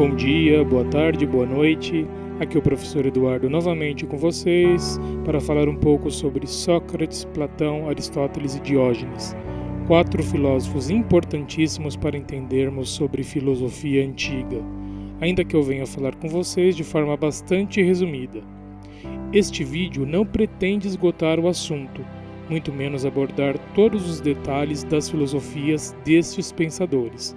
Bom dia, boa tarde, boa noite. Aqui é o professor Eduardo novamente com vocês para falar um pouco sobre Sócrates, Platão, Aristóteles e Diógenes, 4 filósofos importantíssimos para entendermos sobre filosofia antiga, ainda que eu venha falar com vocês de forma bastante resumida. Este vídeo não pretende esgotar o assunto, muito menos abordar todos os detalhes das filosofias destes pensadores.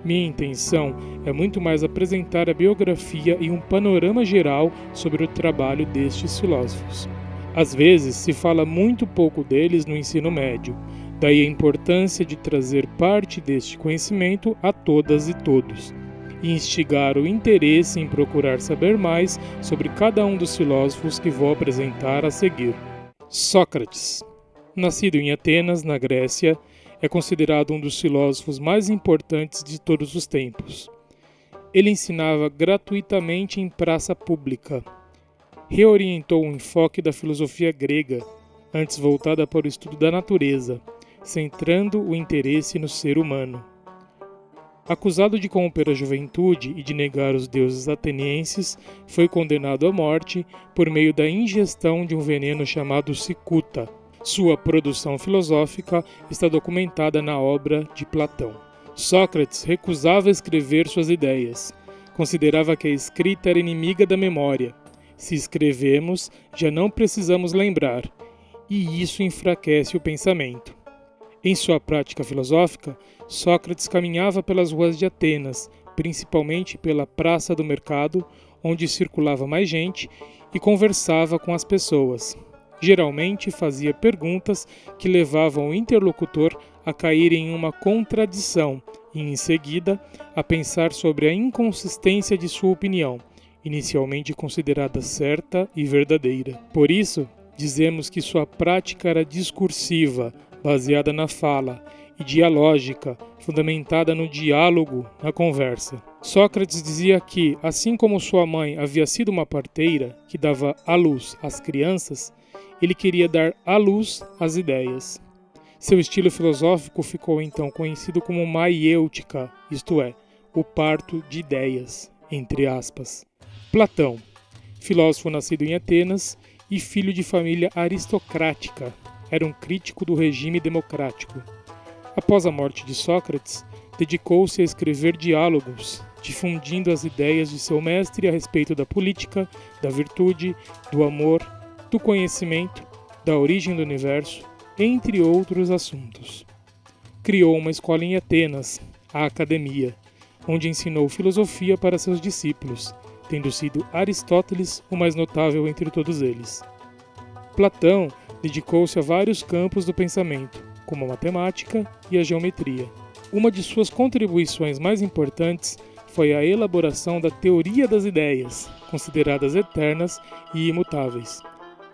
Minha intenção é muito mais apresentar a biografia e um panorama geral sobre o trabalho destes filósofos. Às vezes se fala muito pouco deles no ensino médio, daí a importância de trazer parte deste conhecimento a todas e todos, e instigar o interesse em procurar saber mais sobre cada um dos filósofos que vou apresentar a seguir. Sócrates. Nascido em Atenas, na Grécia, é considerado um dos filósofos mais importantes de todos os tempos. Ele ensinava gratuitamente em praça pública. Reorientou o enfoque da filosofia grega, antes voltada para o estudo da natureza, centrando o interesse no ser humano. Acusado de corromper a juventude e de negar os deuses atenienses, foi condenado à morte por meio da ingestão de um veneno chamado cicuta. Sua produção filosófica está documentada na obra de Platão. Sócrates recusava escrever suas ideias. Considerava que a escrita era inimiga da memória. Se escrevemos, já não precisamos lembrar, e isso enfraquece o pensamento. Em sua prática filosófica, Sócrates caminhava pelas ruas de Atenas, principalmente pela Praça do Mercado, onde circulava mais gente, e conversava com as pessoas. Geralmente fazia perguntas que levavam o interlocutor a cair em uma contradição e, em seguida, a pensar sobre a inconsistência de sua opinião, inicialmente considerada certa e verdadeira. Por isso, dizemos que sua prática era discursiva, baseada na fala, e dialógica, fundamentada no diálogo, na conversa. Sócrates dizia que, assim como sua mãe havia sido uma parteira que dava à luz às crianças, ele queria dar à luz às ideias. Seu estilo filosófico ficou então conhecido como maiêutica, isto é, o parto de ideias, entre aspas. Platão, filósofo nascido em Atenas e filho de família aristocrática, era um crítico do regime democrático. Após a morte de Sócrates, dedicou-se a escrever diálogos, difundindo as ideias de seu mestre a respeito da política, da virtude, do amor, do conhecimento, da origem do universo, entre outros assuntos. Criou uma escola em Atenas, a Academia, onde ensinou filosofia para seus discípulos, tendo sido Aristóteles o mais notável entre todos eles. Platão dedicou-se a vários campos do pensamento, como a matemática e a geometria. Uma de suas contribuições mais importantes foi a elaboração da teoria das ideias, consideradas eternas e imutáveis.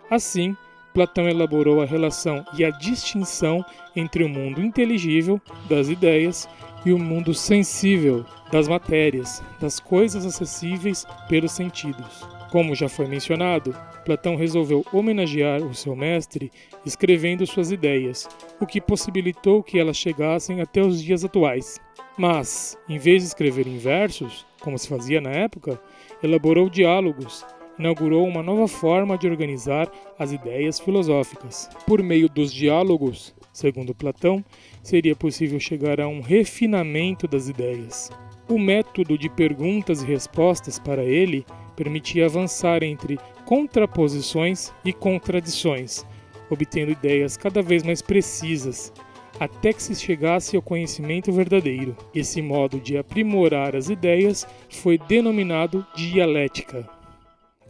Assim, Platão elaborou a relação e a distinção entre o mundo inteligível, das ideias, e o mundo sensível, das matérias, das coisas acessíveis pelos sentidos. Como já foi mencionado, Platão resolveu homenagear o seu mestre escrevendo suas ideias, o que possibilitou que elas chegassem até os dias atuais. Mas, em vez de escrever em versos, como se fazia na época, elaborou diálogos, inaugurou uma nova forma de organizar as ideias filosóficas. Por meio dos diálogos, segundo Platão, seria possível chegar a um refinamento das ideias. O método de perguntas e respostas para ele permitia avançar entre contraposições e contradições, obtendo ideias cada vez mais precisas, até que se chegasse ao conhecimento verdadeiro. Esse modo de aprimorar as ideias foi denominado dialética.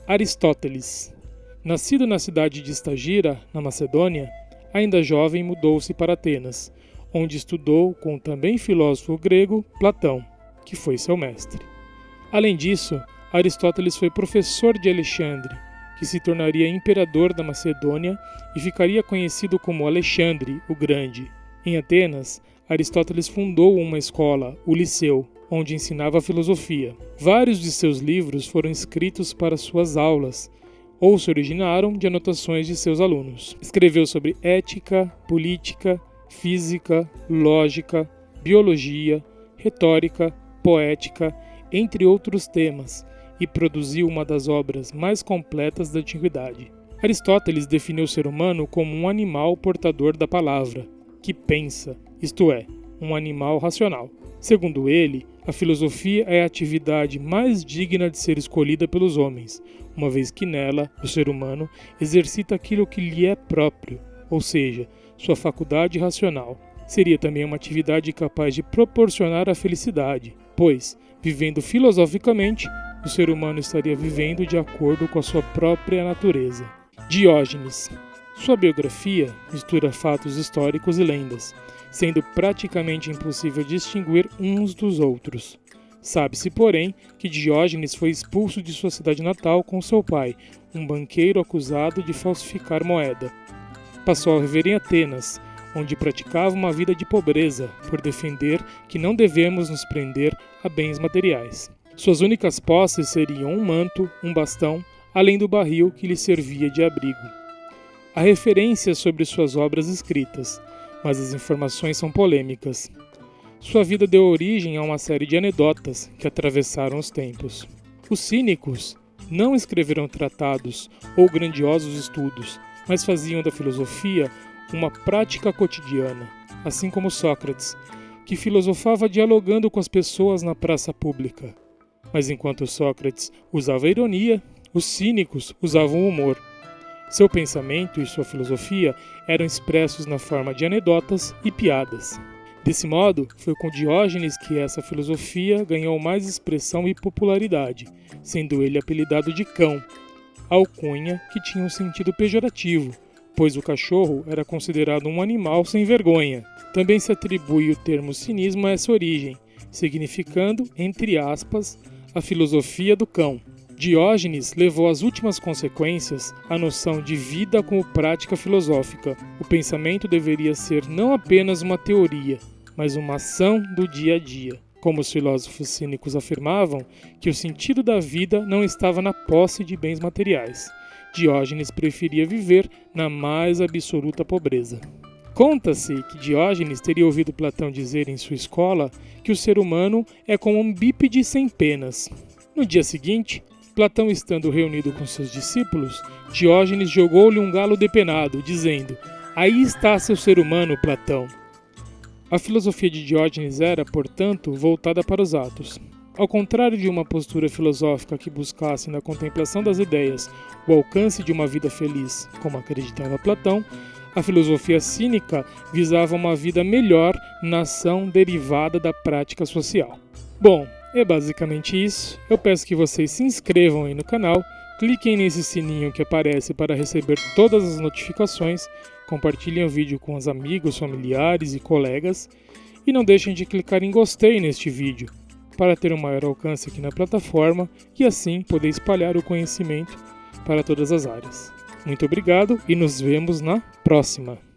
Aristóteles. Nascido na cidade de Estagira, na Macedônia, ainda jovem mudou-se para Atenas, onde estudou com o também filósofo grego Platão, que foi seu mestre. Além disso, Aristóteles foi professor de Alexandre, que se tornaria imperador da Macedônia e ficaria conhecido como Alexandre o Grande. Em Atenas, Aristóteles fundou uma escola, o Liceu, onde ensinava filosofia. Vários de seus livros foram escritos para suas aulas, ou se originaram de anotações de seus alunos. Escreveu sobre ética, política, física, lógica, biologia, retórica, poética, entre outros temas, e produziu uma das obras mais completas da antiguidade. Aristóteles definiu o ser humano como um animal portador da palavra, que pensa, isto é, um animal racional. Segundo ele, a filosofia é a atividade mais digna de ser escolhida pelos homens, uma vez que nela, o ser humano exercita aquilo que lhe é próprio, ou seja, sua faculdade racional. Seria também uma atividade capaz de proporcionar a felicidade, pois, vivendo filosoficamente, o ser humano estaria vivendo de acordo com a sua própria natureza. Diógenes. Sua biografia mistura fatos históricos e lendas, sendo praticamente impossível distinguir uns dos outros. Sabe-se, porém, que Diógenes foi expulso de sua cidade natal com seu pai, um banqueiro acusado de falsificar moeda. Passou a viver em Atenas, onde praticava uma vida de pobreza, por defender que não devemos nos prender a bens materiais. Suas únicas posses seriam um manto, um bastão, além do barril que lhe servia de abrigo. Há referências sobre suas obras escritas, mas as informações são polêmicas. Sua vida deu origem a uma série de anedotas que atravessaram os tempos. Os cínicos não escreveram tratados ou grandiosos estudos, mas faziam da filosofia uma prática cotidiana, assim como Sócrates, que filosofava dialogando com as pessoas na praça pública. Mas enquanto Sócrates usava a ironia, os cínicos usavam o humor. Seu pensamento e sua filosofia eram expressos na forma de anedotas e piadas. Desse modo, foi com Diógenes que essa filosofia ganhou mais expressão e popularidade, sendo ele apelidado de cão, alcunha que tinha um sentido pejorativo, pois o cachorro era considerado um animal sem vergonha. Também se atribui o termo cinismo a essa origem, significando, entre aspas, a filosofia do cão. Diógenes levou às últimas consequências a noção de vida como prática filosófica. O pensamento deveria ser não apenas uma teoria, mas uma ação do dia a dia. Como os filósofos cínicos afirmavam que o sentido da vida não estava na posse de bens materiais. Diógenes preferia viver na mais absoluta pobreza. Conta-se que Diógenes teria ouvido Platão dizer em sua escola que o ser humano é como um bípede sem penas. No dia seguinte, Platão estando reunido com seus discípulos, Diógenes jogou-lhe um galo depenado, dizendo: "Aí está seu ser humano, Platão." A filosofia de Diógenes era, portanto, voltada para os atos. Ao contrário de uma postura filosófica que buscasse na contemplação das ideias o alcance de uma vida feliz, como acreditava Platão, a filosofia cínica visava uma vida melhor na ação derivada da prática social. Bom, é basicamente isso. Eu peço que vocês se inscrevam aí no canal, cliquem nesse sininho que aparece para receber todas as notificações, compartilhem o vídeo com os amigos, familiares e colegas e não deixem de clicar em gostei neste vídeo para ter um maior alcance aqui na plataforma e assim poder espalhar o conhecimento para todas as áreas. Muito obrigado e nos vemos na próxima!